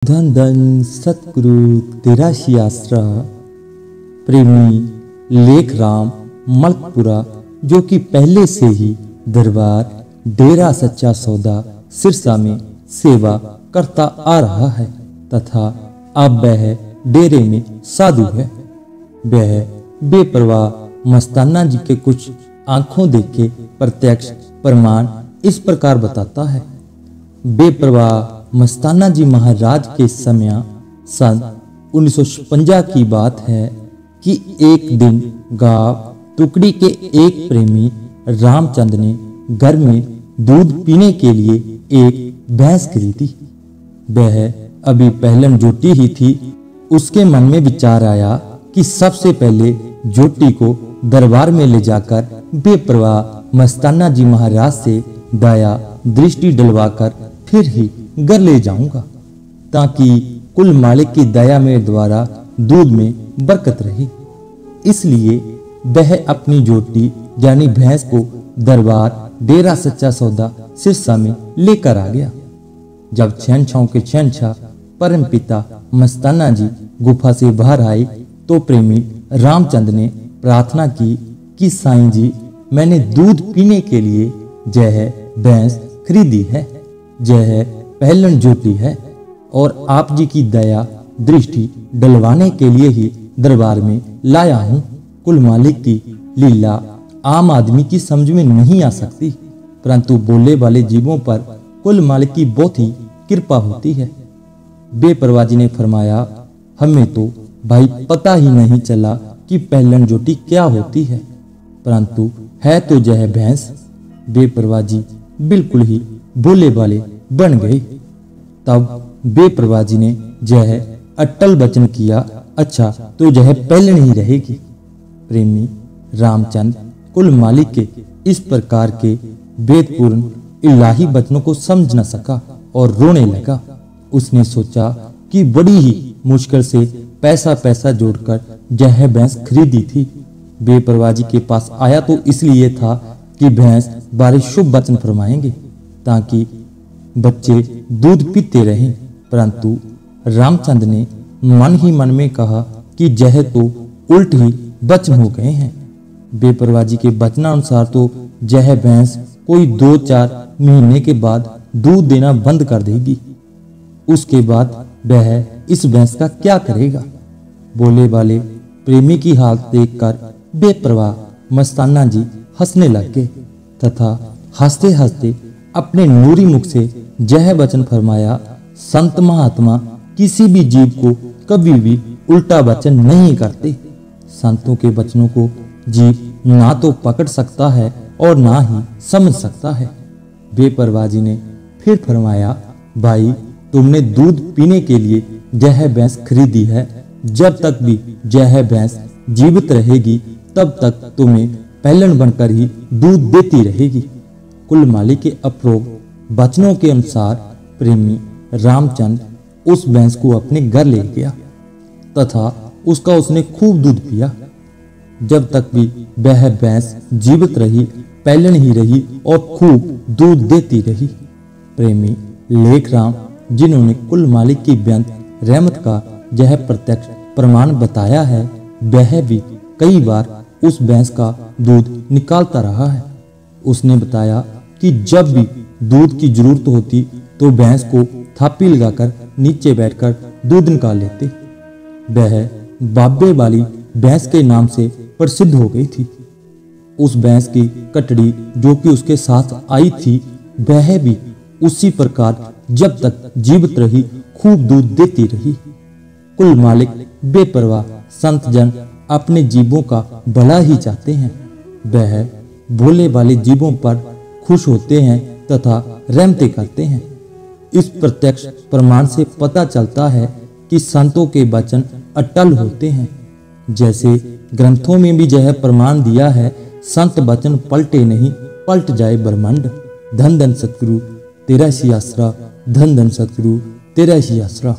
धन धन सतगुरु तेरा शी आसरा। प्रेमी लेख राम मलकपुरा, जो कि पहले से ही दरबार डेरा सच्चा सौदा सिरसा में सेवा करता आ रहा है तथा अब वह डेरे में साधु है। वह बेपरवाह मस्ताना जी के कुछ आंखों देखे प्रत्यक्ष प्रमाण इस प्रकार बताता है। बेपरवाह मस्ताना जी महाराज के समय सन 1956 की बात है कि एक दिन गांव टुकड़ी के एक प्रेमी रामचंद ने घर में दूध पीने के लिए एक भैंस खरीदी। वह अभी पहलन जोटी ही थी। उसके मन में विचार आया कि सबसे पहले जोटी को दरबार में ले जाकर बेपरवाह मस्ताना जी महाराज से दया दृष्टि डलवाकर फिर ही घर ले जाऊंगा, ताकि कुल मालिक की दया मेरे द्वारा दूध में बरकत रहे। इसलिए वह अपनी जोटी यानी भैंस को दरबार डेरा सच्चा सौदा सिरसा में लेकर आ गया। जब छेनछाओं के छेनछा परम पिता मस्ताना जी गुफा से बाहर आए तो प्रेमी रामचंद ने प्रार्थना की कि साईं जी, मैंने दूध पीने के लिए यह भैंस खरीदी है। यह पहलन जोटी है और आप जी की दया दृष्टि डलवाने के लिए ही दरबार में लाया हूँ। कुल मालिक की लीला आम आदमी की समझ में नहीं आ सकती, परंतु बोले वाले जीवों पर कुल मालिक की बहुत ही कृपा होती है। बेपरवाह जी ने फरमाया, हमें तो भाई पता ही नहीं चला कि पहलन जोटी क्या होती है, परंतु है तो यह भैंस। बेपरवाह जी बिल्कुल ही भोले वाले बन गए। तब बेपरवाह जी ने यह अटल वचन किया, अच्छा तो यह पहले नहीं रहेगी। प्रेमी रामचंद कुल मालिक के इस प्रकार के वेदपूर्ण इलाही वचनों को समझ न सका और रोने लगा। उसने सोचा कि बड़ी ही मुश्किल से पैसा जोड़कर यह भैंस खरीदी थी। बेपरवाह जी के पास आया तो इसलिए था कि भैंस बारे शुभ वचन फरमाएंगे ताकि बच्चे दूध पीते रहें, परंतु रामचंद ने मन ही मन में कहा कि यह तो उल्ट ही वचन हो गए हैं। बेपरवाह जी के वचनानुसार तो यह भैंस कोई 2-4 महीने के बाद दूध देना बंद कर देगी। उसके बाद वह इस भैंस का क्या करेगा। बोले वाले प्रेमी की हालत देखकर बेपरवाह मस्ताना जी हंसने लगे तथा हंसते हंसते अपने नूरी मुख से यह वचन फरमाया, संत महात्मा किसी भी जीव को कभी भी उल्टा वचन नहीं करते। संतों के वचनों को जीव ना तो पकड़ सकता है और ना ही समझ सकता है। बेपरवाह जी ने फिर फरमाया, भाई तुमने दूध पीने के लिए यह भैंस खरीदी है। जब तक भी यह भैंस जीवित रहेगी तब तक तुम्हें पहलन बनकर ही दूध देती रहेगी। कुल मालिक के अप्रोग वचनों के अनुसार प्रेमी रामचंद उस भैंस को अपने घर ले गया तथा उसका उसने खूब दूध पिया। जब तक भी वह भैंस जीवित रही, पहलन ही रही और खूब दूध देती रही। प्रेमी लेख राम, जिन्होंने कुल मालिक की बेअंत रहमत का यह प्रत्यक्ष प्रमाण बताया है, वह भी कई बार उस भैंस का दूध निकालता रहा है। उसने बताया कि जब भी दूध की जरूरत होती तो भैंस को थापी लगाकर नीचे बैठकर दूध निकाल लेते। वह बाबे वाली भैंस के नाम से प्रसिद्ध हो गई थी। उस भैंस की कटड़ी जो कि उसके साथ आई थी, वह भी उसी प्रकार जब तक जीवित रही खूब दूध देती रही। कुल मालिक बेपरवाह संत जन अपने जीवों का भला ही चाहते हैं। वह भोले वाले जीवों पर खुश होते हैं तथा रहमतें करते हैं। इस प्रत्यक्ष प्रमाण से पता चलता है कि संतों के वचन अटल होते हैं। जैसे ग्रंथों में भी यह प्रमाण दिया है, संत वचन पलटे नहीं, पलट जाए ब्रह्मांड। धन धन सतगुरु तेरा शी आसरा, धन धन सतगुरु तेरा शी आसरा।